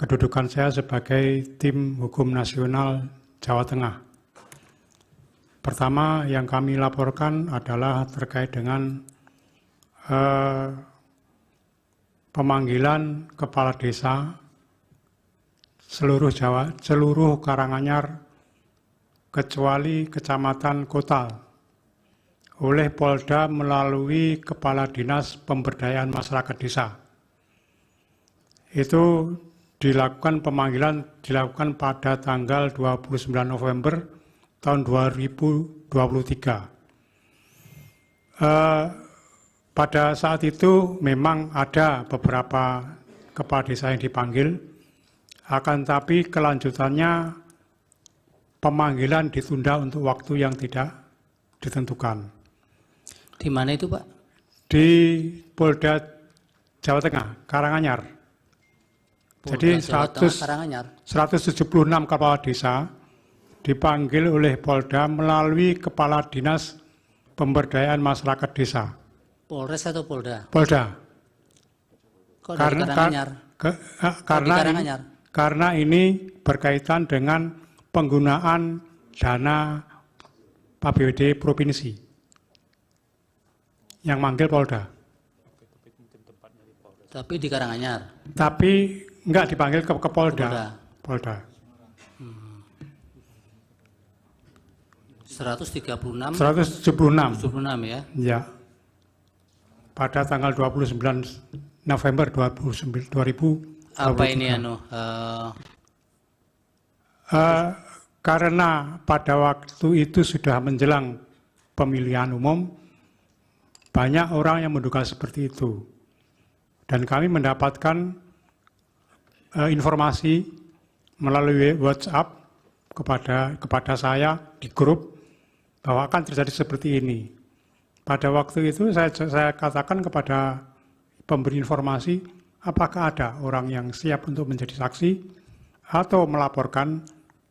kedudukan saya sebagai tim hukum nasional Jawa Tengah. Pertama yang kami laporkan adalah terkait dengan pemanggilan kepala desa seluruh Karanganyar kecuali Kecamatan Kota oleh Polda melalui Kepala Dinas Pemberdayaan Masyarakat Desa. Itu pemanggilan dilakukan pada tanggal 29 November tahun 2023. Pada saat itu memang ada beberapa kepala desa yang dipanggil, akan tapi kelanjutannya pemanggilan ditunda untuk waktu yang tidak ditentukan. Di mana itu, Pak? Di Polda Jawa Tengah, Karanganyar. Jadi 176 kepala desa dipanggil oleh Polda melalui Kepala Dinas Pemberdayaan Masyarakat Desa. Polres atau Polda? Polda. Kok dari Karanganyar? Karena ini berkaitan dengan penggunaan dana APBD provinsi yang manggil Polda. Tapi di Karanganyar? Tapi enggak dipanggil ke Polda. Polda. 176 ya? Ya. Pada tanggal 29 November 2000. Apa ini karena pada waktu itu sudah menjelang pemilihan umum, banyak orang yang menduga seperti itu. Dan kami mendapatkan informasi melalui WhatsApp kepada saya di grup bahwa akan terjadi seperti ini. Pada waktu itu saya katakan kepada pemberi informasi, apakah ada orang yang siap untuk menjadi saksi atau melaporkan,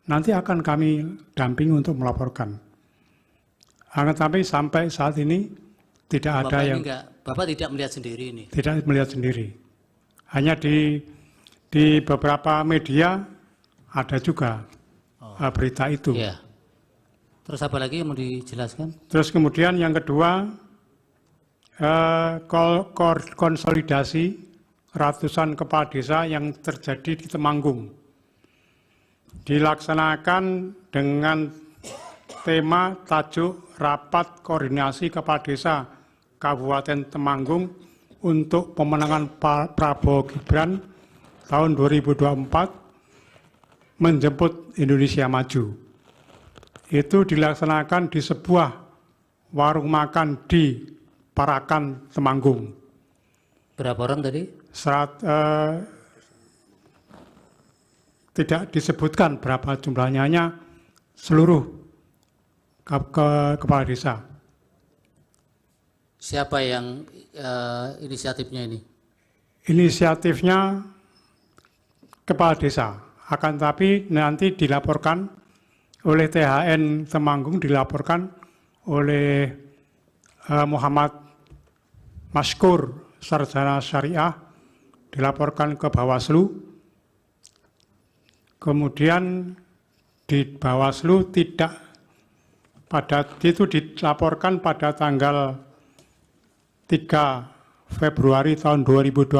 nanti akan kami dampingi untuk melaporkan. Tapi sampai saat ini tidak ada yang... Bapak tidak melihat sendiri ini? Tidak melihat sendiri. Hanya di beberapa media ada juga berita itu. Ya. Terus apa lagi yang mau dijelaskan? Terus kemudian yang kedua, konsolidasi ratusan kepala desa yang terjadi di Temanggung. Dilaksanakan dengan tema tajuk Rapat Koordinasi Kepala Desa Kabupaten Temanggung untuk pemenangan Prabowo Gibran tahun 2024 menjemput Indonesia Maju. Itu dilaksanakan di sebuah warung makan di Parakan, Temanggung. Berapa orang tadi? Tidak disebutkan berapa jumlahnya, hanya seluruh kepala desa. Siapa yang inisiatifnya ini? Inisiatifnya kepala desa, akan tapi nanti dilaporkan oleh THN Temanggung, dilaporkan oleh Muhammad Maskur, Sarjana Syariah, dilaporkan ke Bawaslu. Kemudian di Bawaslu itu dilaporkan pada tanggal 3 Februari tahun 2024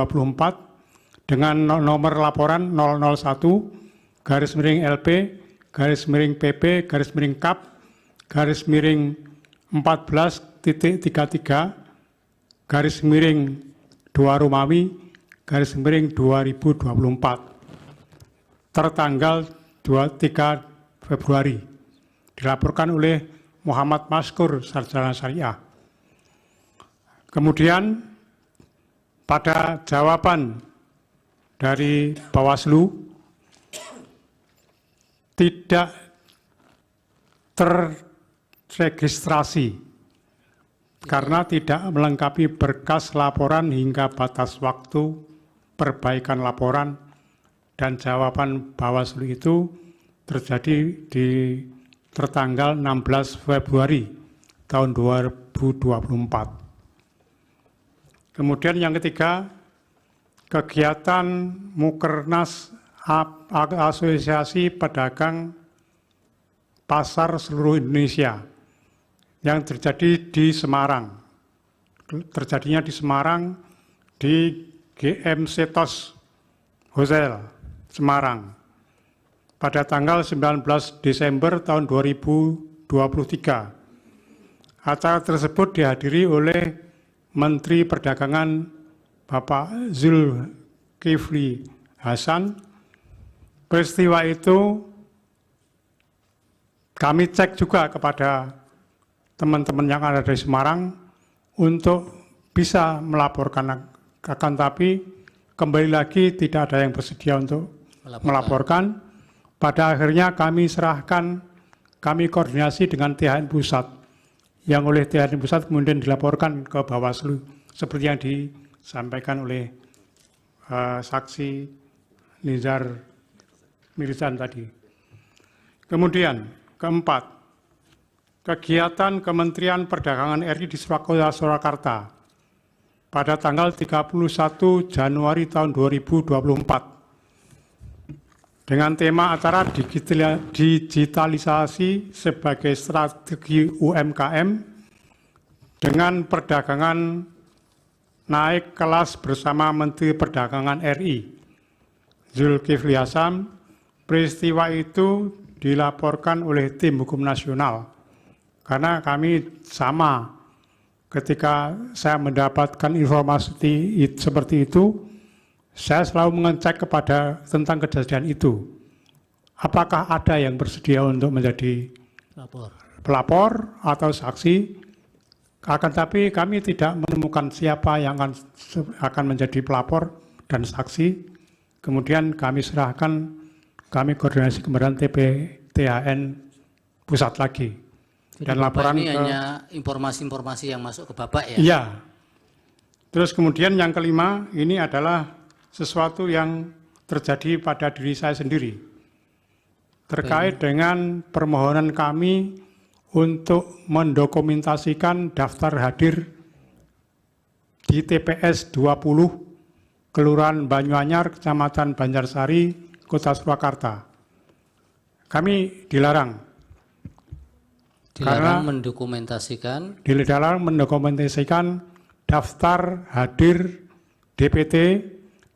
dengan nomor laporan 001-LP/PP-PP/14-3 tertanggal 23 Februari. Dilaporkan oleh Muhammad Maskur, Sarjana Syariah. Kemudian pada jawaban dari Bawaslu tidak terregistrasi karena tidak melengkapi berkas laporan hingga batas waktu perbaikan laporan, dan jawaban Bawaslu itu terjadi tertanggal 16 Februari tahun 2024. Kemudian yang ketiga, kegiatan Mukernas Asosiasi Pedagang Pasar Seluruh Indonesia yang terjadi di Semarang. Terjadinya di Semarang di GM Setos Hotel Semarang pada tanggal 19 Desember tahun 2023. Acara tersebut dihadiri oleh Menteri Perdagangan Bapak Zulkifli Hasan. Peristiwa itu kami cek juga kepada teman-teman yang ada di Semarang untuk bisa melaporkan, akan tapi kembali lagi tidak ada yang bersedia untuk melaporkan. Pada akhirnya kami serahkan, kami koordinasi dengan THN Pusat, yang oleh THN Pusat kemudian dilaporkan ke Bawaslu seperti yang disampaikan oleh saksi Nizar Mirzan tadi. Kemudian keempat, kegiatan Kementerian Perdagangan RI di Surakarta pada tanggal 31 Januari tahun 2024 dengan tema acara digitalisasi sebagai strategi UMKM dengan perdagangan naik kelas bersama Menteri Perdagangan RI Zulkifli Hasan. Peristiwa itu dilaporkan oleh tim hukum nasional karena kami sama ketika saya mendapatkan informasi seperti itu, saya selalu mengecek tentang kejadian itu. Apakah ada yang bersedia untuk menjadi pelapor atau saksi? Akan tapi kami tidak menemukan siapa yang akan menjadi pelapor dan saksi. Kemudian kami serahkan, kami koordinasi kemudian THN Pusat lagi. Jadi Dan Bapak laporan ini hanya informasi-informasi yang masuk ke Bapak ya? Iya. Terus kemudian yang kelima, ini adalah sesuatu yang terjadi pada diri saya sendiri. Terkait dengan permohonan kami untuk mendokumentasikan daftar hadir di TPS 20, Kelurahan Banyuanyar, Kecamatan Banjarsari, Kota Surakarta. Kami dilarang. Dilarang mendokumentasikan daftar hadir DPT,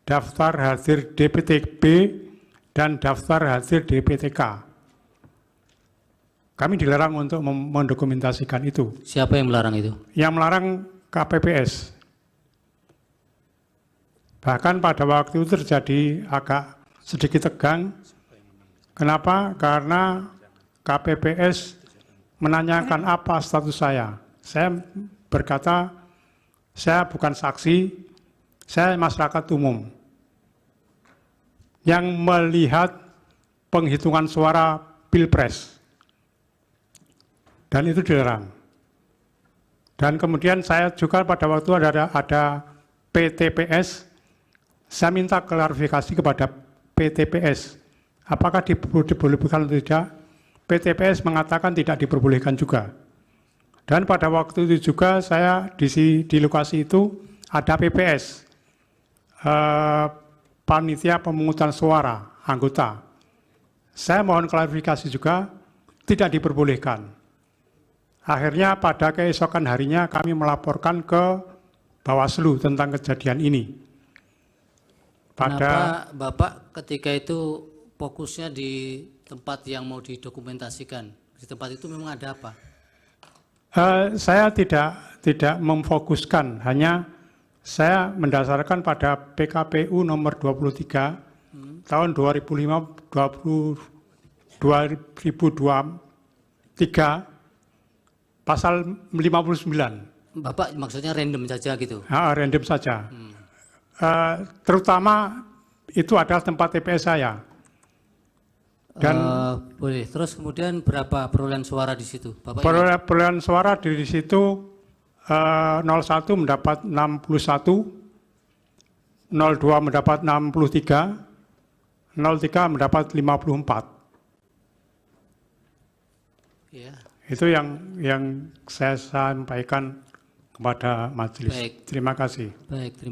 daftar hadir DPTB, dan daftar hadir DPTK. Kami dilarang untuk mendokumentasikan itu. Siapa yang melarang itu? Yang melarang KPPS. Bahkan pada waktu itu terjadi agak sedikit tegang. Kenapa? Karena KPPS menanyakan apa status saya. Saya berkata, saya bukan saksi, saya masyarakat umum yang melihat penghitungan suara Pilpres. Dan itu dilarang. Dan kemudian saya juga pada waktu ada PTPS, saya minta klarifikasi kepada PTPS. Apakah diperbolehkan atau tidak? PTPS mengatakan tidak diperbolehkan juga. Dan pada waktu itu juga saya di lokasi itu ada PPS, Panitia Pemungutan Suara, anggota. Saya mohon klarifikasi juga, tidak diperbolehkan. Akhirnya pada keesokan harinya kami melaporkan ke Bawaslu tentang kejadian ini. Kenapa Bapak ketika itu fokusnya di tempat yang mau didokumentasikan? Di tempat itu memang ada apa? Saya tidak memfokuskan, hanya saya mendasarkan pada PKPU nomor 23 tahun 2023 pasal 59. Bapak maksudnya random saja gitu? Random saja. Terutama itu adalah tempat TPS saya. Dan boleh. Terus kemudian berapa perolehan suara di situ? Bapak perolehan suara di situ 01 mendapat 61, 02 mendapat 63, 03 mendapat 54. Ya. Itu yang saya sampaikan kepada majelis. Baik. Terima kasih. Baik, terima